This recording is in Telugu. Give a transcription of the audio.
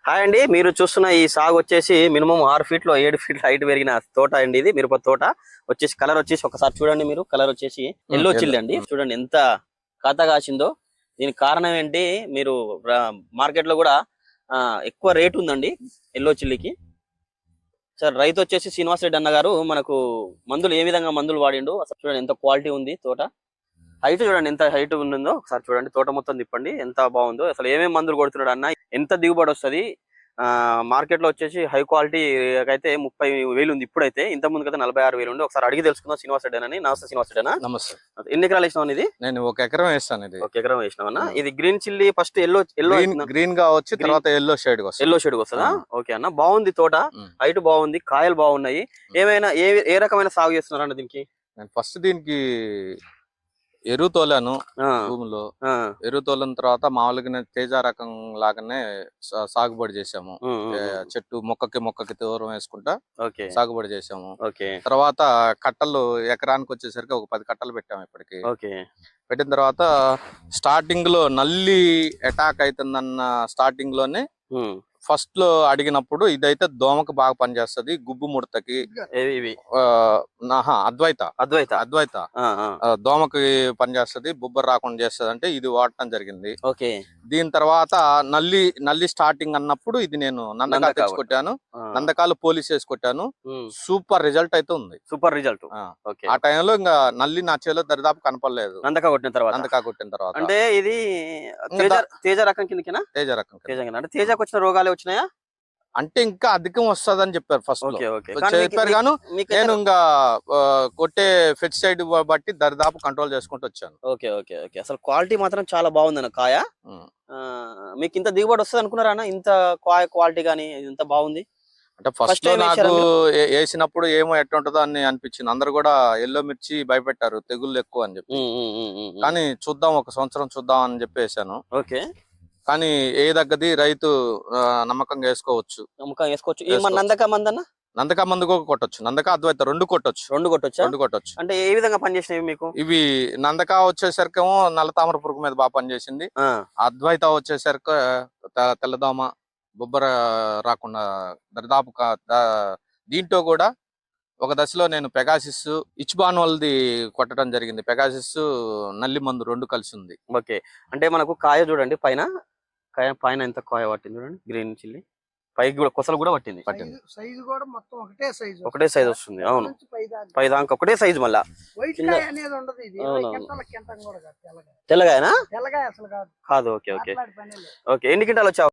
హాయ్ అండి, మీరు చూస్తున్న ఈ సాగు వచ్చేసి మినిమం 6 ఫీట్ లో 7 ఫీట్ హైట్ పెరిగిన తోట అండి. ఇది మిరప తోట వచ్చేసి కలర్ వచ్చేసి ఒకసారి చూడండి. మీరు కలర్ వచ్చేసి ఎల్లో చిల్లి అండి. చూడండి ఎంత ఖాత కాసిందో. దీనికి కారణం ఏంటి, మీరు మార్కెట్ లో కూడా ఎక్కువ రేట్ ఉందండి ఎల్లో చిల్లికి. సార్ రైతు వచ్చేసి శ్రీనివాస్ రెడ్డి అన్న గారు మనకు మందులు ఏ విధంగా మందులు వాడిండు అసలు చూడండి. ఎంత క్వాలిటీ ఉంది తోట. హైట్ చూడండి ఎంత హైట్ ఉందో ఒకసారి చూడండి. తోట మొత్తం తిప్పండి ఎంత బాగుందో. అసలు ఏమేమి మందులు కొడుతున్నాడు అన్న, ఎంత దిగుబడి వస్తుంది. మార్కెట్ లో వచ్చేసి హై క్వాలిటీ అయితే 30,000 ఉంది ఇప్పుడైతే. ఇంత ముందు కదా 46,000 ఉంది. ఒకసారి అడిగి తెలుసుకుందాం శ్రీనివాస్ రెడ్డి అని. నమస్తే శ్రీనివాస్ రెడ్డి అన్న. నమస్తే. ఎన్ని ఎకరాలు వేసినావు ఇది? నేను 1 ఎకరం వేస్తాను. ఇది 1 ఎకరం వేసినావు అన్న. ఇది green chilli first yellow green గా వచ్చి తర్వాత ఎల్లో షేడ్ వస్తుందా? ఓకే అన్న, బాగుంది తోట. హైట్ బాగుంది, కాయలు బాగున్నాయి. ఏమైనా ఏ రకమైన సాగు చేస్తున్నారు అన్న దీనికి? నేను ఫస్ట్ దీనికి ఎరువు తోలాను భూమిలో. ఎరువు తోలిన తర్వాత మామూలుగా తేజ రకం లాగానే సాగుబడి చేసాము. చెట్టు మొక్కకి దూరం వేసుకుంటా సాగుబడి చేసాము. తర్వాత కట్టలు ఎకరానికి వచ్చేసరికి ఒక 10 కట్టలు పెట్టాము ఇప్పటికి. పెట్టిన తర్వాత స్టార్టింగ్ లో నల్లి అటాక్ అవుతుందన్న స్టార్టింగ్ లోనే ఫస్ట్ లో అడిగినప్పుడు ఇదైతే దోమకు బాగా పనిచేస్తుంది, గుబ్బు ముడతకి. అద్వైత దోమకి పనిచేస్తుంది, బుబ్బర్ రాకుండా చేస్తుంది అంటే ఇది వాడటం జరిగింది. దీని తర్వాత నల్లి స్టార్టింగ్ అన్నప్పుడు ఇది నేను నందకాలు తెచ్చి కొట్టాను. నందకాలు పోలీస్ వేసి కొట్టాను. సూపర్ రిజల్ట్ అయితే ఉంది. Super result. ఆ టైంలో ఇంకా నల్లి నా చేలో దరిదాపు కనపడలేదు. నందకా కొట్టిన తర్వాత అంటే ఇది తేజ రకం కిందకేనా? తేజ రకం. అంటే తేజకు వచ్చిన రోగాలు వచ్చినాయా అంటే ఇంకా అధికం వస్తుందని చెప్పారు ఫస్ట్ చెప్పారు. గాను నేను ఇంకా కొట్టే ఫెర్టిసైడ్ బట్టి దరిదాపు కంట్రోల్ చేసుకుంటూ వచ్చాను. ఓకే. అసలు క్వాలిటీ మాత్రం చాలా బాగుందన్న కాయ. మీకు ఇంత దిగుబడి వస్తుంది అనుకున్నారా అన్న? ఇంత క్వాలిటీ గానీ ఇంత బాగుంది అంటే ఫస్ట్ నాకు వేసినప్పుడు ఏమో ఎట్టుంటుందో అని అనిపించింది. అందరు కూడా ఎల్లో మిర్చి భయపెట్టారు, తెగుళ్ళు ఎక్కువ అని చెప్పి. కానీ చూద్దాం, 1 సంవత్సరం చూద్దాం అని చెప్పి వేసాను. కానీ ఏ దగ్గది రైతు నమ్మకంగా వేసుకోవచ్చు. నందక మందు కొట్టొచ్చు, నందక అద్వైత రెండు కొట్టొచ్చు. అంటే ఏ విధంగా పనిచేసినవి మీకు? ఇవి నందక వచ్చేసరికి నల్లతామర పురుగు మీద బాగా పనిచేసింది. అద్వైత వచ్చేసరికి తెల్లదోమ బొబ్బర రాకుండా దరిదాపు. దీంట్లో కూడా ఒక దశలో నేను పెగాసిస్ ఇచ్బాన్ వాళ్ళది కొట్టడం జరిగింది. పెగాసిస్ నల్లి మందు 2 కలిసి ఉంది. అంటే మనకు కాయ చూడండి, పైన ఎంత కాయ పట్టింది చూడండి. గ్రీన్ చిల్లీ పైకి కూడా కొసలు కూడా పట్టింది. ఒకటే సైజ్ వస్తుంది. అవును, పైదాకా ఒకటే సైజ్. మళ్ళా తెల్లగాయనా కాదు? ఓకే. ఎన్ని క్వింటాలు వచ్చావు?